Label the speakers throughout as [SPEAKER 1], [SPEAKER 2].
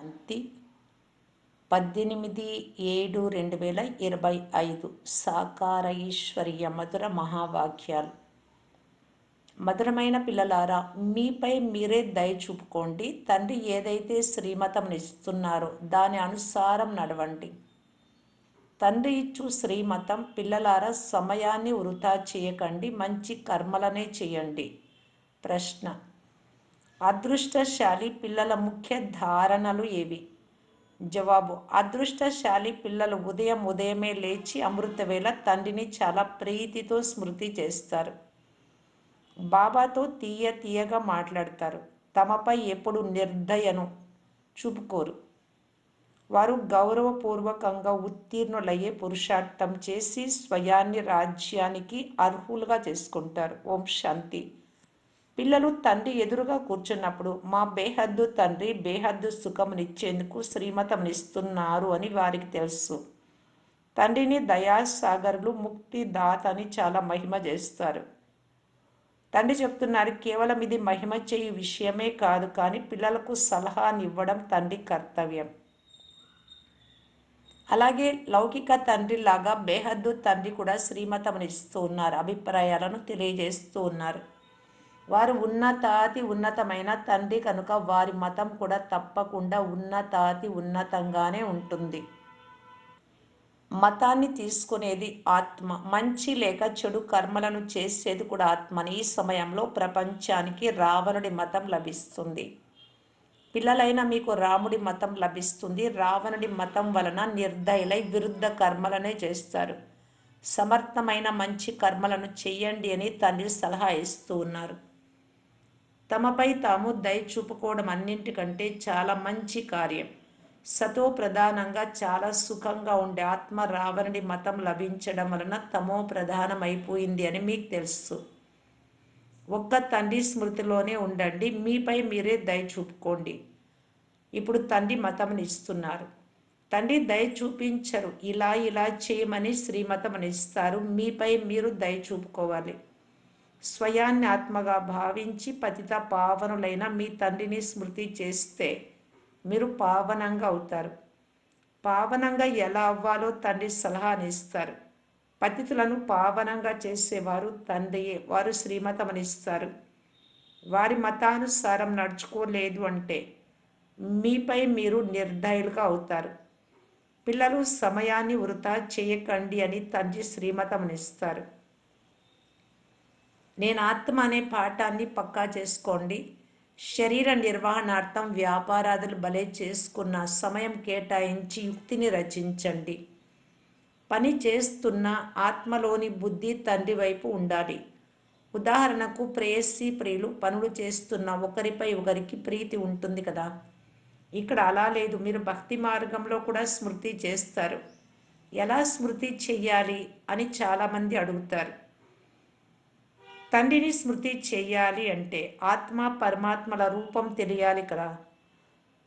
[SPEAKER 1] శాంతి 18/7/2025 సాకార ఈశ్వరీయ మధుర మహావాక్యాలు. మధురమైన పిల్లలారా, మీపై మీరే దయ చూపుకోండి. తండ్రి ఏదైతే శ్రీమతం ఇస్తున్నారో దాని అనుసారం నడవండి. తండ్రి ఇచ్చు శ్రీమతం, పిల్లలారా, సమయాన్ని వృధా చేయకండి, మంచి కర్మలనే చేయండి. ప్రశ్న: అదృష్టశాలి పిల్లల ముఖ్య ధారణలు ఏవి? జవాబు: అదృష్టశాలి పిల్లలు ఉదయమే లేచి అమృతవేళ తండ్రిని చాలా ప్రీతితో స్మృతి చేస్తారు. బాబాతో తీయగా మాట్లాడతారు. తమపై ఎప్పుడు నిర్దయను చూపుకోరు. వారు గౌరవపూర్వకంగా ఉత్తీర్ణులయ్యే పురుషార్థం చేసి స్వయాన్ని రాజ్యానికి అర్హులుగా చేసుకుంటారు. ఓం శాంతి. పిల్లలు తండ్రి ఎదురుగా కూర్చున్నప్పుడు మా బేహద్దు తండ్రి బేహద్దు సుఖమునిచ్చేందుకు శ్రీమతంనిస్తున్నారు అని వారికి తెలుసు. తండ్రిని దయాసాగరులు, ముక్తిదాత అని చాలా మహిమ చేస్తారు. తండ్రి చెప్తున్నారు, కేవలం ఇది మహిమ చేయు విషయమే కాదు, కానీ పిల్లలకు సలహానివ్వడం తండ్రి కర్తవ్యం. అలాగే లౌకిక తండ్రి లాగా బేహద్దు తండ్రి కూడా శ్రీమతంనిస్తూ ఉన్నారు, అభిప్రాయాలను తెలియజేస్తూ ఉన్నారు. వారు ఉన్నతాతి ఉన్నతమైన తండ్రి కనుక వారి మతం కూడా తప్పకుండా ఉన్నతాతి ఉన్నతంగానే ఉంటుంది. మతాన్ని తీసుకునేది ఆత్మ. మంచి లేక చెడు కర్మలను చేసేది కూడా ఆత్మని. ఈ సమయంలో ప్రపంచానికి రావణుడి మతం లభిస్తుంది. పిల్లలైన మీకు రాముడి మతం లభిస్తుంది. రావణుడి మతం వలన నిర్దయులై విరుద్ధ కర్మలనే చేస్తారు. సమర్థమైన మంచి కర్మలను చెయ్యండి అని తండ్రి సలహా ఇస్తూ ఉన్నారు. తమపై తాము దయ చూపుకోవడం అన్నింటికంటే చాలా మంచి కార్యం. సతో ప్రధానంగా చాలా సుఖంగా ఉండే ఆత్మ రావణుడి మతం లభించడం వలన తమో ప్రధానమైపోయింది అని మీకు తెలుసు. ఒక్క తండ్రి స్మృతిలోనే ఉండండి. మీపై మీరే దయ చూపుకోండి. ఇప్పుడు తండ్రి మతంనిస్తున్నారు. తండ్రి దయ చూపించరు. ఇలా చేయమని శ్రీమతంనిస్తారు. మీపై మీరు దయ చూపుకోవాలి. స్వయాన్ని ఆత్మగా భావించి పతిత పావనులైన మీ తండ్రిని స్మృతి చేస్తే మీరు పావనంగా అవుతారు. పావనంగా ఎలా అవ్వాలో తండ్రి సలహానిస్తారు. పతితులను పావనంగా చేసేవారు తండ్రియే. వారు శ్రీమతమనిస్తారు. వారి మతానుసారం నడుచుకోలేదు అంటే మీపై మీరు నిర్దయులుగా అవుతారు. పిల్లలు సమయాన్ని వృధా చేయకండి అని తండ్రి శ్రీమతమనిస్తారు. నేను ఆత్మ అనే పాఠాన్ని పక్కా చేసుకోండి. శరీర నిర్వహణార్థం వ్యాపారాదులు భలే చేసుకున్న సమయం కేటాయించి యుక్తిని రచించండి. పని చేస్తున్న ఆత్మలోని బుద్ధి తండ్రి వైపు ఉండాలి. ఉదాహరణకు ప్రేయసి ప్రియులు పనులు చేస్తున్న ఒకరిపై ఒకరికి ప్రీతి ఉంటుంది కదా. ఇక్కడ అలా లేదు. మీరు భక్తి మార్గంలో కూడా స్మృతి చేస్తారు. ఎలా స్మృతి చెయ్యాలి అని చాలామంది అడుగుతారు. తండ్రిని స్మృతి చెయ్యాలి అంటే ఆత్మ పరమాత్మల రూపం తెలియాలి కదా.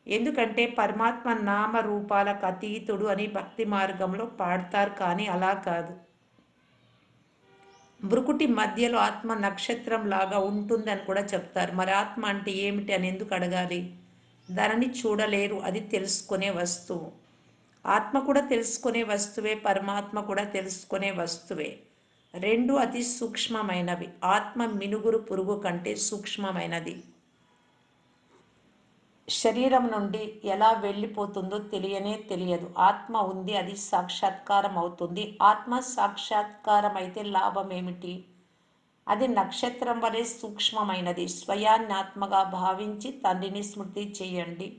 [SPEAKER 1] ఎందుకంటే పరమాత్మ నామ రూపాలకు అతీతుడు అని భక్తి మార్గంలో పాడతారు, కానీ అలా కాదు. భృకుటి మధ్యలో ఆత్మ నక్షత్రం లాగా ఉంటుందని కూడా చెప్తారు. మరి ఆత్మ అంటే ఏమిటి అని ఎందుకు అడగాలి? దానిని చూడలేరు, అది తెలుసుకునే వస్తువు. ఆత్మ కూడా తెలుసుకునే వస్తువే, పరమాత్మ కూడా తెలుసుకునే వస్తువే. రెండు అతి సూక్ష్మమైనవి. ఆత్మ మినుగురు పురుగు కంటే సూక్ష్మమైనది. శరీరం నుండి ఎలా వెళ్ళిపోతుందో తెలియదు. ఆత్మ ఉంది, అది సాక్షాత్కారం అవుతుంది. ఆత్మ సాక్షాత్కారం అయితే లాభం ఏమిటి? అది నక్షత్రం వలె సూక్ష్మమైనది. స్వయాన్ని ఆత్మగా భావించి తండ్రిని స్మృతి చేయండి.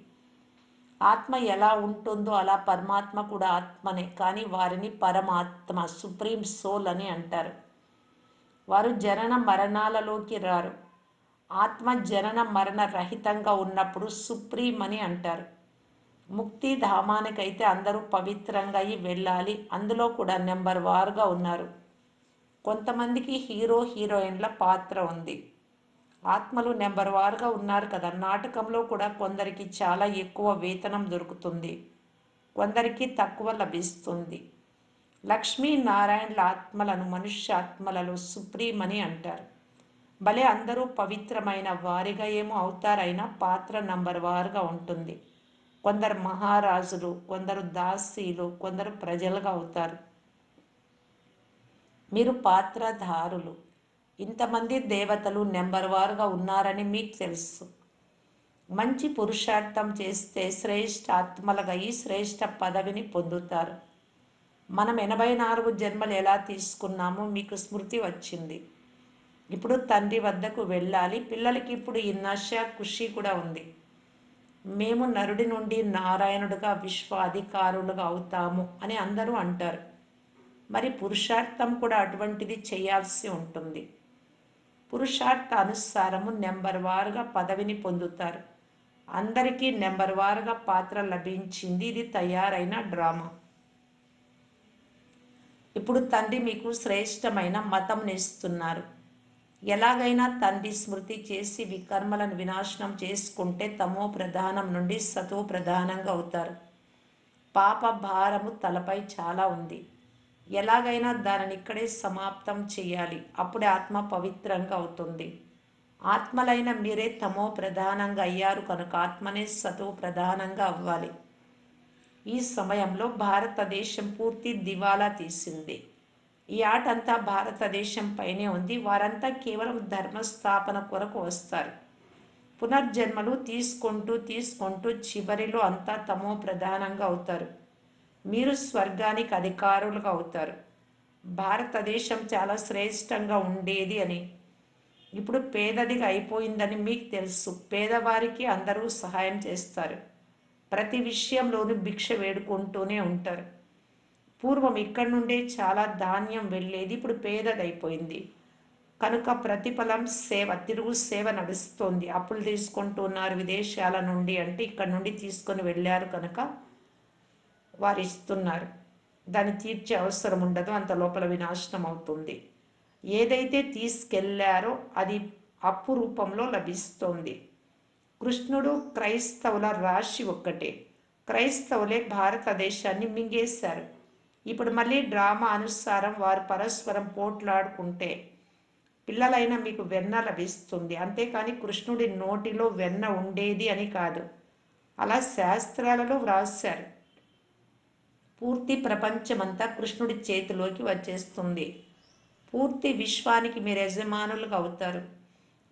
[SPEAKER 1] ఆత్మ ఎలా ఉంటుందో అలా పరమాత్మ కూడా ఆత్మనే, కానీ వారిని పరమాత్మ, సుప్రీం సోల్ అని అంటారు. వారు జనన మరణాలలోకి రారు. ఆత్మ జనన మరణ రహితంగా ఉన్నప్పుడు సుప్రీం అని అంటారు. ముక్తి ధామానికైతే అందరూ పవిత్రంగా వెళ్ళాలి. అందులో కూడా నెంబర్ వారుగా ఉన్నారు. కొంతమందికి హీరోయిన్ల పాత్ర ఉంది. ఆత్మలు నెంబర్ వారుగా ఉన్నారు కదా. నాటకంలో కూడా కొందరికి చాలా ఎక్కువ వేతనం దొరుకుతుంది, కొందరికి తక్కువ లభిస్తుంది. లక్ష్మీనారాయణల ఆత్మలను మనుష్యాత్మలలో సుప్రీం అని అంటారు. భలే అందరూ పవిత్రమైన వారిగా ఏమో అవుతారైనా పాత్ర నంబర్ వారుగా ఉంటుంది. కొందరు మహారాజులు, కొందరు దాసీలు, కొందరు ప్రజలుగా అవుతారు. మీరు పాత్రధారులు. ఇంతమంది దేవతలు నెంబర్ వారుగా ఉన్నారని మీకు తెలుసు. మంచి పురుషార్థం చేస్తే శ్రేష్ఠ ఆత్మలుగా ఈ శ్రేష్ఠ పదవిని పొందుతారు. మనం 84 జన్మలు ఎలా తీసుకున్నామో మీకు స్మృతి వచ్చింది. ఇప్పుడు తండ్రి వద్దకు వెళ్ళాలి. పిల్లలకి ఇప్పుడు ఈ నశ ఖుషి కూడా ఉంది. మేము నరుడి నుండి నారాయణుడిగా విశ్వ అధికారులుగా అవుతాము అని అందరూ అంటారు. మరి పురుషార్థం కూడా అటువంటిది చేయాల్సి ఉంటుంది. పురుషార్థ అనుసారము నెంబర్ వారుగా పదవిని పొందుతారు. అందరికీ నెంబర్ వారుగా పాత్ర లభించింది. ఇది తయారైన డ్రామా. ఇప్పుడు తండ్రి మీకు శ్రేష్టమైన మతంని ఇస్తున్నారు. ఎలాగైనా తండ్రి స్మృతి చేసి వికర్మలను వినాశనం చేసుకుంటే తమో ప్రధానం నుండి సతో ప్రధానంగా అవుతారు. పాప భారము తలపై చాలా ఉంది. ఎలాగైనా దానిని ఇక్కడే సమాప్తం చేయాలి. అప్పుడే ఆత్మ పవిత్రంగా అవుతుంది. ఆత్మలైన మీరే తమో ప్రధానంగా అయ్యారు కనుక ఆత్మనే సతో ప్రధానంగా అవ్వాలి. ఈ సమయంలో భారతదేశం పూర్తి దివాలా తీసింది. ఈ ఆట అంతా భారతదేశం పైనే ఉంది. వారంతా కేవలం ధర్మస్థాపన కొరకు వస్తారు. పునర్జన్మలు తీసుకుంటూ తీసుకుంటూ చివరిలో అంతా తమో ప్రధానంగా అవుతారు. మీరు స్వర్గానికి అధికారులుగా అవుతారు. భారతదేశం చాలా శ్రేష్టంగా ఉండేది అని ఇప్పుడు పేదదిగా అయిపోయిందని మీకు తెలుసు. పేదవారికి అందరూ సహాయం చేస్తారు. ప్రతి విషయంలోనూ భిక్ష వేడుకుంటూనే ఉంటారు. పూర్వం ఇక్కడి నుండే చాలా ధాన్యం వెళ్ళేది. ఇప్పుడు పేదదైపోయింది కనుక ప్రతిఫలం సేవ, తిరుగు సేవ నడుస్తోంది. అప్పులు తీసుకుంటున్నారు విదేశాల నుండి అంటే ఇక్కడ నుండి తీసుకొని వెళ్ళారు కనుక వారు ఇస్తున్నారు. దాన్ని తీర్చే అవసరం ఉండదు. అంత లోపల వినాశనం అవుతుంది. ఏదైతే తీసుకెళ్లారో అది అప్పు రూపంలో లభిస్తోంది. కృష్ణుడు క్రైస్తవుల రాశి ఒక్కటే. క్రైస్తవులే భారతదేశాన్ని మింగేశారు. ఇప్పుడు మళ్ళీ డ్రామా అనుసారం వారు పరస్పరం పోట్లాడుకుంటే పిల్లలైన మీకు వెన్న లభిస్తుంది. అంతేకాని కృష్ణుడి నోటిలో వెన్న ఉండేది అని కాదు. అలా శాస్త్రాలలో వ్రాశారు. పూర్తి ప్రపంచమంతా కృష్ణుడి చేతిలోకి వచ్చేస్తుంది. పూర్తి విశ్వానికి మీరు యజమానులుగా అవుతారు.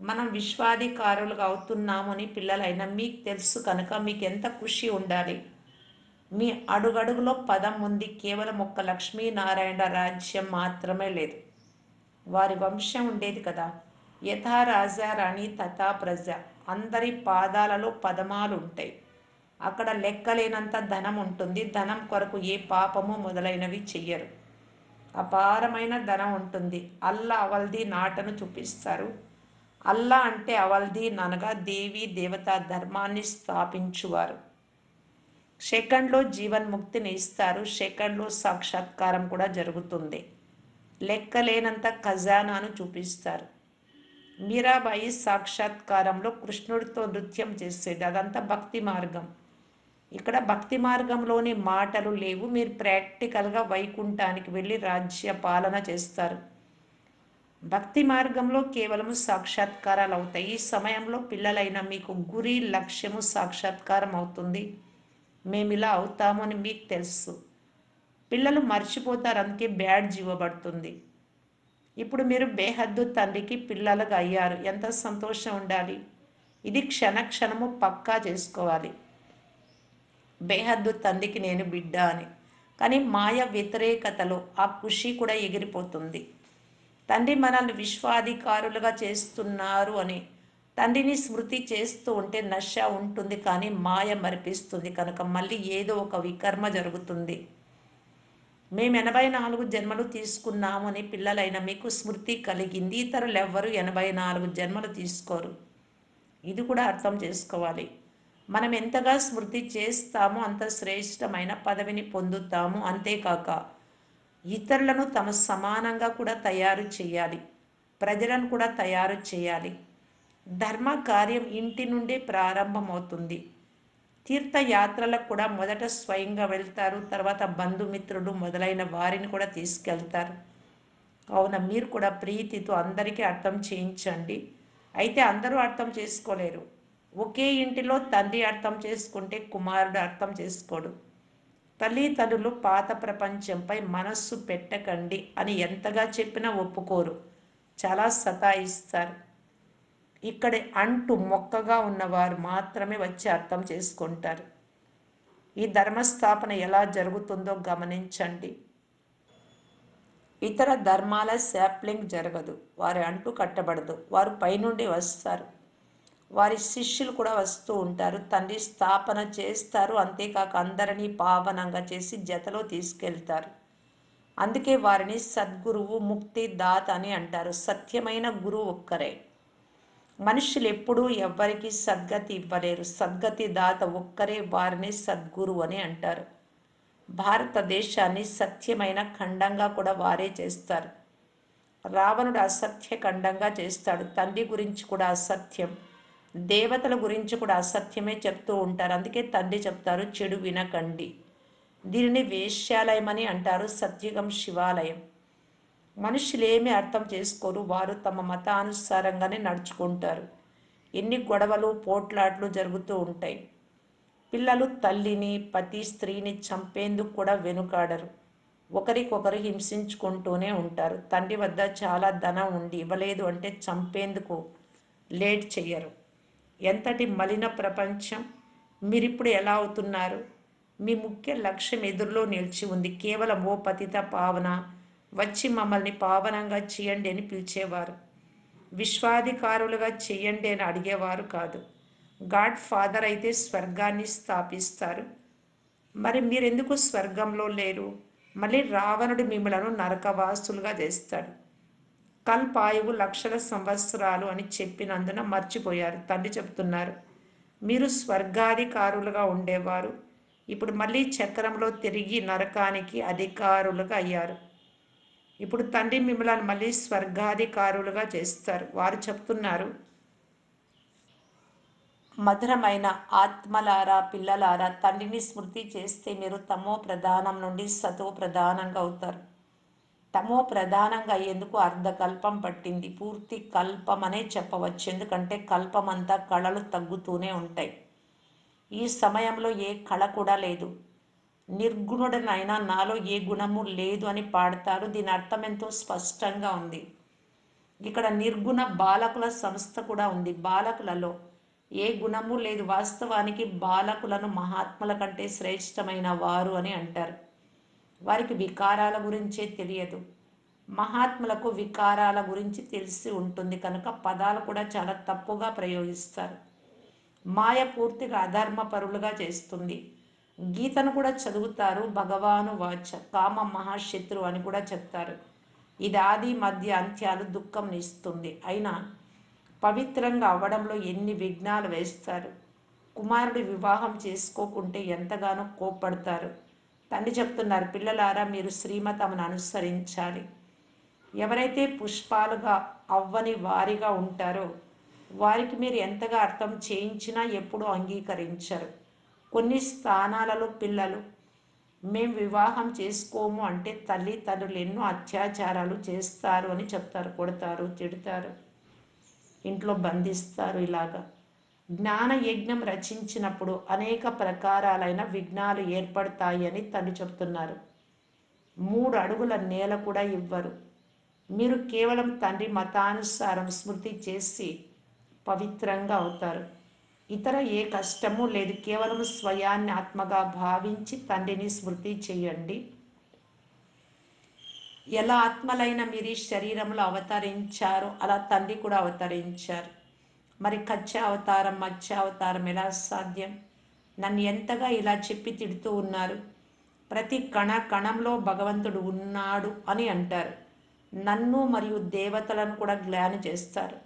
[SPEAKER 1] మనం విశ్వాధికారులుగా అవుతున్నామని పిల్లలైన మీకు తెలుసు కనుక మీకు ఎంత ఖుషి ఉండాలి. మీ అడుగడుగులో పదం ఉంది. కేవలం ఒక్క లక్ష్మీనారాయణ రాజ్యం మాత్రమే లేదు. వారి వంశం ఉండేది కదా. యథా రాజా రాణి తథా ప్రజ. అందరి పాదాలలో పదమాలు ఉంటాయి. అక్కడ లెక్కలేనంత ధనం ఉంటుంది. ధనం కొరకు ఏ పాపము మొదలైనవి చెయ్యరు. అపారమైన ధనం ఉంటుంది. అల్లా అవల్దీన్ ఆటను చూపిస్తారు. అల్లా అంటే అవల్దీన్ అనగా దేవీ దేవతా ధర్మాన్ని స్థాపించువారు. సెకండ్లో జీవన్ముక్తిని ఇస్తారు. సెకండ్లో సాక్షాత్కారం కూడా జరుగుతుంది. లెక్కలేనంత ఖజానాను చూపిస్తారు. మీరాబాయి సాక్షాత్కారంలో కృష్ణుడితో నృత్యం చేసేది. అదంతా భక్తి మార్గం. ఇక్కడ భక్తి మార్గంలోని మాటలు లేవు. మీరు ప్రాక్టికల్గా వైకుంఠానికి వెళ్ళి రాజ్య పాలన చేస్తారు. భక్తి మార్గంలో కేవలము సాక్షాత్కారాలు అవుతాయి. ఈ సమయంలో పిల్లలైన మీకు గురి లక్ష్యము సాక్షాత్కారం అవుతుంది. మేము ఇలా అవుతాము అని మీకు తెలుసు. పిల్లలు మర్చిపోతారు. అందుకే బ్యాడ్జ్ ఇవ్వబడుతుంది. ఇప్పుడు మీరు బేహద్దు తండ్రికి పిల్లలుగా అయ్యారు. ఎంత సంతోషం ఉండాలి. ఇది క్షణక్షణము పక్కా చేసుకోవాలి. బేహద్దు తండ్రికి నేను బిడ్డ అని. కానీ మాయ వ్యతిరేకతలో ఆ ఖుషి కూడా ఎగిరిపోతుంది. తండ్రి మనల్ని విశ్వాధికారులుగా చేస్తున్నారు అని తండ్రిని స్మృతి చేస్తూ ఉంటే నశ ఉంటుంది. కానీ మాయ మరిపిస్తుంది కనుక మళ్ళీ ఏదో ఒక వికర్మ జరుగుతుంది. మేము 84 జన్మలు తీసుకున్నాము అని పిల్లలైన మీకు స్మృతి కలిగింది. ఇతరులు ఎవ్వరూ 84 జన్మలు తీసుకోరు. ఇది కూడా అర్థం చేసుకోవాలి. మనం ఎంతగా స్మృతి చేస్తామో అంత శ్రేష్టమైన పదవిని పొందుతాము. అంతేకాక ఇతరులను తమ సమానంగా కూడా తయారు చేయాలి. ప్రజలను కూడా తయారు చేయాలి. ధర్మ కార్యం ఇంటి నుండే ప్రారంభమవుతుంది. తీర్థయాత్రలకు కూడా మొదట స్వయంగా వెళ్తారు. తర్వాత బంధుమిత్రులు మొదలైన వారిని కూడా తీసుకెళ్తారు. కావున మీరు కూడా ప్రీతితో అందరికీ అర్థం చేయించండి. అయితే అందరూ అర్థం చేసుకోలేరు. ఒకే ఇంటిలో తండ్రి అర్థం చేసుకుంటే కుమారుడు అర్థం చేసుకోడు. తల్లిదండ్రులు పాత ప్రపంచంపై మనస్సు పెట్టకండి అని ఎంతగా చెప్పినా ఒప్పుకోరు. చాలా సతాయిస్తారు. ఇక్కడే అంటు మొక్కగా ఉన్నవారు మాత్రమే వచ్చి అర్థం చేసుకుంటారు. ఈ ధర్మస్థాపన ఎలా జరుగుతుందో గమనించండి. ఇతర ధర్మాల శాప్లింగ్ జరగదు. వారి అంటు కట్టబడదు. వారు పైనుండి వస్తారు. వారి శిష్యులు కూడా వస్తూ ఉంటారు. తండ్రి స్థాపన చేస్తారు. అంతేకాక అందరినీ పావనంగా చేసి జతలో తీసుకెళ్తారు. అందుకే వారిని సద్గురువు, ముక్తి దాత అని అంటారు. సత్యమైన గురువు ఒక్కరే. మనుషులు ఎప్పుడూ ఎవ్వరికి సద్గతి ఇవ్వలేరు. సద్గతి దాత ఒక్కరే, వారిని సద్గురు అని అంటారు. భారతదేశాన్ని సత్యమైన ఖండంగా కూడా వారే చేస్తారు. రావణుడు అసత్య ఖండంగా చేస్తాడు. తండ్రి గురించి కూడా అసత్యం, దేవతల గురించి కూడా అసత్యమే చెప్తూ ఉంటారు. అందుకే తండ్రి చెప్తారు, చెడు వినకండి. దీనిని వేశ్యాలయం అని అంటారు, సత్యుగం శివాలయం. మనుషులేమీ అర్థం చేసుకోరు. వారు తమ మతానుసారంగానే నడుచుకుంటారు. ఎన్ని గొడవలు పోట్లాట్లు జరుగుతూ ఉంటాయి. పిల్లలు తల్లిని, పతి స్త్రీని చంపేందుకు కూడా వెనుకాడరు. ఒకరికొకరు హింసించుకుంటూనే ఉంటారు. తండ్రి వద్ద చాలా ధనం ఉండి ఇవ్వలేదు అంటే చంపేందుకు లేట్ చెయ్యరు. ఎంతటి మలిన ప్రపంచం! మీరిప్పుడు ఎలా అవుతున్నారు? మీ ముఖ్య లక్ష్యం ఎదురులో నిలిచి ఉంది. కేవలం ఓ పతిత పావన వచ్చి మమ్మల్ని పావనంగా చేయండి అని పిలిచేవారు. విశ్వాధికారులుగా చేయండి అని అడిగేవారు కాదు. గాడ్ ఫాదర్ అయితే స్వర్గాన్ని స్థాపిస్తారు. మరి మీరెందుకు స్వర్గంలో లేరు? మళ్ళీ రావణుడు మిమ్మలను నరకవాసులుగా చేస్తాడు. కల్పాయువు లక్షల సంవత్సరాలు అని చెప్పినందున మర్చిపోయారు. తండ్రి చెప్తున్నారు, మీరు స్వర్గాధికారులుగా ఉండేవారు. ఇప్పుడు మళ్ళీ చక్రంలో తిరిగి నరకానికి అధికారులుగా అయ్యారు. ఇప్పుడు తండ్రి మిమ్మల్ని మళ్ళీ స్వర్గాధికారులుగా చేస్తారు. వారు చెప్తున్నారు, మధురమైన ఆత్మలారా, పిల్లలారా, తండ్రిని స్మృతి చేస్తే మీరు తమో ప్రధానం నుండి సతో ప్రధానంగా అవుతారు. తమో ప్రధానంగా అయ్యేందుకు అర్ధకల్పం పట్టింది. పూర్తి కల్పమనే చెప్పవచ్చు. ఎందుకంటే కల్పమంతా కళలు తగ్గుతూనే ఉంటాయి. ఈ సమయంలో ఏ కళ కూడా లేదు. నిర్గుణుడనైనా నాలో ఏ గుణము లేదు అని పాడతారు. దీని అర్థం ఎంతో స్పష్టంగా ఉంది. ఇక్కడ నిర్గుణ బాలకుల సంస్థ కూడా ఉంది. బాలకులలో ఏ గుణము లేదు. వాస్తవానికి బాలకులను మహాత్ముల కంటే శ్రేష్టమైన వారు అని అంటారు. వారికి వికారాల గురించే తెలియదు. మహాత్ములకు వికారాల గురించి తెలిసి ఉంటుంది కనుక పదాలు కూడా చాలా తప్పుగా ప్రయోగిస్తారు. మాయ పూర్తిగా అధర్మపరులుగా చేస్తుంది. గీతను కూడా చదువుతారు. భగవాను వాచ కామ మహాశత్రు అని కూడా చెప్తారు. ఇది ఆది మధ్య అంత్యాలు దుఃఖం ఇస్తుంది. అయినా పవిత్రంగా అవ్వడంలో ఎన్ని విఘ్నాలు వేస్తారు. కుమారుడు వివాహం చేసుకోకుంటే ఎంతగానో కోప్పడతారు. తండ్రి చెప్తున్నారు, పిల్లలారా మీరు శ్రీమతమును అనుసరించాలి. ఎవరైతే పుష్పాలుగా అవ్వని వారిగా ఉంటారో వారికి మీరు ఎంతగా అర్థం చేయించినా ఎప్పుడూ అంగీకరించరు. కొన్ని స్థానాలలో పిల్లలు మేం వివాహం చేసుకోము అంటే తల్లిదండ్రులు ఎన్నో అత్యాచారాలు చేస్తారు అని చెప్తారు. కొడతారు, తిడతారు, ఇంట్లో బంధిస్తారు. ఇలాగా జ్ఞాన యజ్ఞం రచించినప్పుడు అనేక ప్రకారాలైన విఘ్నాలు ఏర్పడతాయి అని తండ్రి చెప్తున్నారు. 3 అడుగుల నేల కూడా ఇవ్వరు. మీరు కేవలం తండ్రి మతానుసారం స్మృతి చేసి పవిత్రంగా అవుతారు. ఇతర ఏ కష్టము లేదు. కేవలం స్వయాన్ని ఆత్మగా భావించి తండ్రిని స్మృతి చేయండి. ఎలా ఆత్మలైన మీరు ఈ శరీరంలో అవతరించారో అలా తండ్రి కూడా అవతరించారు. మరి కచ్చా అవతారం, మత్స్య అవతారం ఎలా సాధ్యం? నన్ను ఎంతగా ఇలా చెప్పి తిడుతూ ఉన్నారు. ప్రతి కణ కణంలో భగవంతుడు ఉన్నాడు అని అంటారు. నన్ను మరియు దేవతలను కూడా గ్లాని చేస్తారు.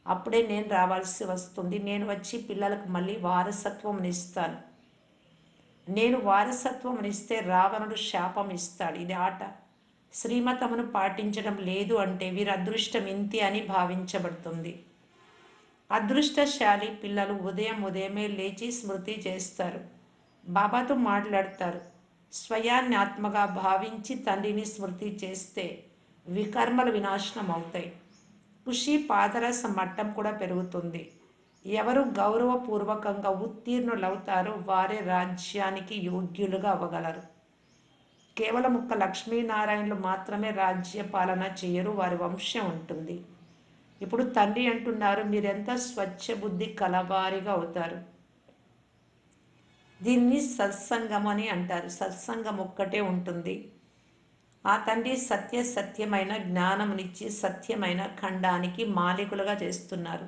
[SPEAKER 1] అప్పుడే నేను రావాల్సి వస్తుంది. నేను వచ్చి పిల్లలకు మళ్ళీ వారసత్వం ఇస్తాను. నేను వారసత్వం ఇస్తే రావణుడు శాపం ఇస్తాడు. ఇది ఆట. శ్రీమతమును పాటించడం లేదు అంటే వీరి అదృష్టం ఇంతే అని భావించబడుతుంది. అదృష్టశాలి పిల్లలు ఉదయమే లేచి స్మృతి చేస్తారు. బాబాతో మాట్లాడతారు. స్వయాన్ని ఆత్మగా భావించి తండ్రిని స్మృతి చేస్తే వికర్మలు వినాశనం అవుతాయి. ఖుషి పాదరస మట్టం కూడా పెరుగుతుంది. ఎవరు గౌరవపూర్వకంగా ఉత్తీర్ణులవుతారో వారే రాజ్యానికి యోగ్యులుగా అవ్వగలరు. కేవలం ఒక్క లక్ష్మీనారాయణులు మాత్రమే రాజ్య పాలన చేయరు, వారి వంశం ఉంటుంది. ఇప్పుడు తండ్రి అంటున్నారు, మీరెంత స్వచ్ఛ బుద్ధి కలవారిగా అవుతారు. దీన్ని సత్సంగం అని అంటారు. సత్సంగం ఒక్కటే ఉంటుంది. ఆ తండ్రి సత్యమైన జ్ఞానమునిచ్చి సత్యమైన ఖండానికి మాలికులుగా చేస్తున్నారు.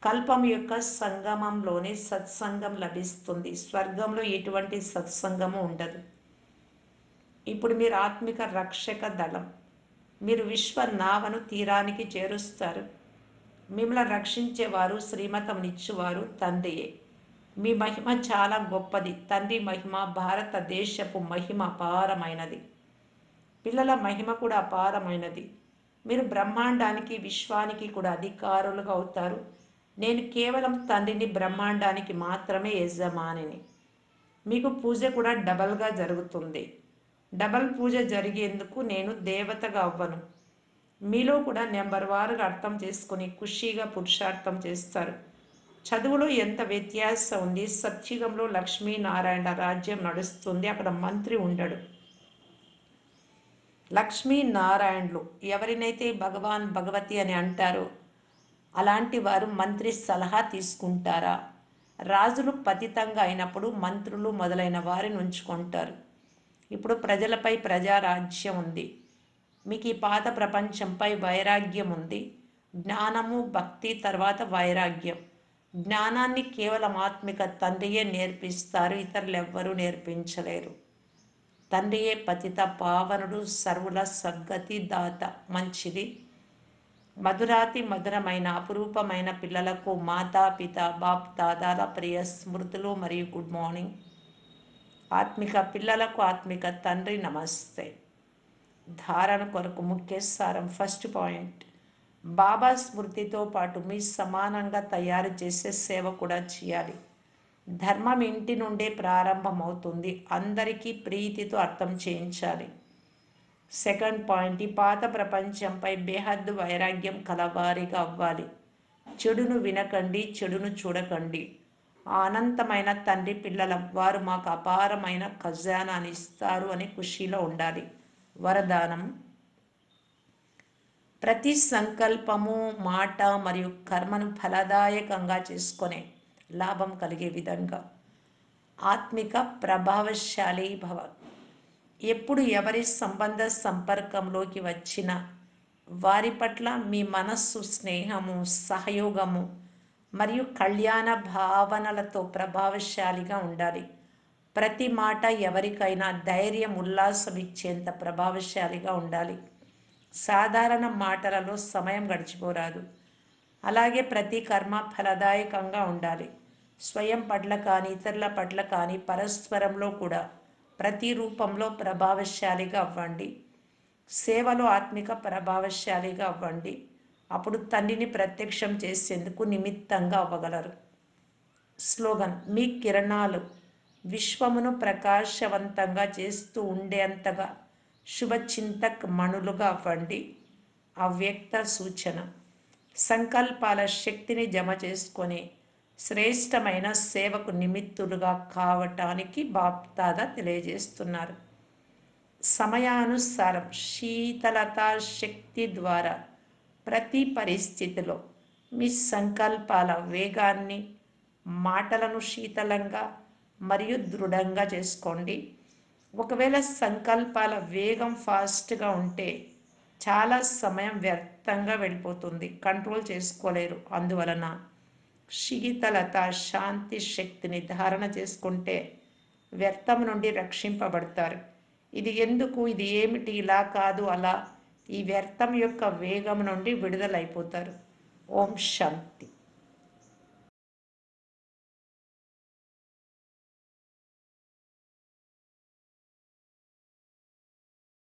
[SPEAKER 1] కల్పం యొక్క సంగమంలోనే సత్సంగం లభిస్తుంది. స్వర్గంలో ఎటువంటి సత్సంగము ఉండదు. ఇప్పుడు మీరు ఆత్మిక రక్షక దళం. మీరు విశ్వ నావను తీరానికి చేరుస్తారు. మిమ్మల్ని రక్షించేవారు, శ్రీమతమునిచ్చువారు తండ్రియే. మీ మహిమ చాలా గొప్పది. తండ్రి మహిమ, భారతదేశపు మహిమ అపారమైనది. పిల్లల మహిమ కూడా అపారమైనది. మీరు బ్రహ్మాండానికి, విశ్వానికి కూడా అధికారులుగా అవుతారు. నేను కేవలం తండ్రిని, బ్రహ్మాండానికి మాత్రమే యజమానిని. మీకు పూజ కూడా డబల్గా జరుగుతుంది. డబల్ పూజ జరిగేందుకు నేను దేవతగా అవ్వను. మీలో కూడా నెంబర్ వారుగా అర్థం చేసుకుని ఖుషీగా పురుషార్థం చేస్తారు. చదువులో ఎంత వ్యత్యాసం ఉంది. సత్యుగంలో లక్ష్మీనారాయణ రాజ్యం నడుస్తుంది. అక్కడ మంత్రి ఉండడు. లక్ష్మీనారాయణులు ఎవరినైతే భగవాన్ భగవతి అని అంటారో అలాంటి వారు మంత్రి సలహా తీసుకుంటారా? రాజులు పతితంగా అయినప్పుడు మంత్రులు మొదలైన వారిని ఉంచుకుంటారు. ఇప్పుడు ప్రజలపై ప్రజారాజ్యం ఉంది. మీకు ఈ పాత ప్రపంచంపై వైరాగ్యం ఉంది. జ్ఞానము, భక్తి తర్వాత వైరాగ్యం. జ్ఞానాన్ని కేవలం ఆత్మిక తండ్రియే నేర్పిస్తారు, ఇతరులు ఎవ్వరూ నేర్పించలేరు. తండ్రియే పతిత పావనుడు, సర్వుల సద్గతి దాత. మంచిది. మధురాతి మధురమైన అపురూపమైన పిల్లలకు మాతాపిత బాప్ దాదాల ప్రియ స్మృతులు మరియు గుడ్ మార్నింగ్. ఆత్మిక పిల్లలకు ఆత్మిక తండ్రి నమస్తే. ధారణ కొరకు ముఖ్య సారం. ఫస్ట్ పాయింట్, బాబా స్మృతితో పాటు మీ సమానంగా తయారు చేసే సేవ కూడా చేయాలి. ధర్మం ఇంటి నుండే ప్రారంభమవుతుంది. అందరికీ ప్రీతితో అర్థం చేయించాలి. సెకండ్ పాయింట్, ఈ పాత ప్రపంచంపై బేహద్దు వైరాగ్యం కలవారిగా అవ్వాలి. చెడును వినకండి, చెడును చూడకండి. ఆ అనంతమైన తండ్రి పిల్లలం, వారు మాకు అపారమైన ఖజానాని ఇస్తారు అని ఖుషీలో ఉండాలి. వరదానం, ప్రతి సంకల్పము, మాట మరియు కర్మను ఫలదాయకంగా చేసుకునే లాభం కలిగే విధంగా ఆత్మిక ప్రభావశాలి భవ. ఎప్పుడు ఎవరి సంబంధ సంపర్కంలోకి వచ్చినా వారి పట్ల మీ మనస్సు స్నేహము, సహయోగము మరియు కళ్యాణ భావనలతో ప్రభావశాలిగా ఉండాలి. ప్రతి మాట ఎవరికైనా ధైర్యం, ఉల్లాసం ఇచ్చేంత ప్రభావశాలిగా ఉండాలి. సాధారణ మాటలలో సమయం గడిచిపోరాదు. అలాగే ప్రతి కర్మ ఫలదాయకంగా ఉండాలి. స్వయం పట్ల కానీ, ఇతరుల పట్ల కానీ, పరస్పరంలో కూడా ప్రతి రూపంలో ప్రభావశాలిగా అవ్వండి. సేవలో ఆత్మిక ప్రభావశాలిగా అవ్వండి. అప్పుడు తండ్రిని ప్రత్యక్షం చేసేందుకు నిమిత్తంగా అవ్వగలరు. స్లోగన్, మీ కిరణాలు విశ్వమును ప్రకాశవంతంగా చేస్తూ ఉండేంతగా శుభచింతక్ మణులుగా అవ్వండి. అవ్యక్త సూచన, సంకల్పాల శక్తిని జమ చేసుకొని శ్రేష్టమైన సేవకు నిమిత్తులుగా కావటానికి బాప్దాదా తెలియజేస్తున్నారు. సమయానుసారం శీతలతా శక్తి ద్వారా ప్రతి పరిస్థితిలో మీ సంకల్పాల వేగాన్ని, మాటలను శీతలంగా మరియు దృఢంగా చేసుకోండి. ఒకవేళ సంకల్పాల వేగం ఫాస్ట్గా ఉంటే చాలా సమయం వ్యర్థంగా వెళ్ళిపోతుంది, కంట్రోల్ చేసుకోలేరు. అందువలన శీతలత శాంతి శక్తిని ధారణ చేసుకుంటే వ్యర్థం నుండి రక్షింపబడతారు. ఇది ఎందుకు, ఇది ఏమిటి, ఇలా కాదు అలా, ఈ వ్యర్థం యొక్క వేగం నుండి విడుదలైపోతారు. ఓం శాంతి.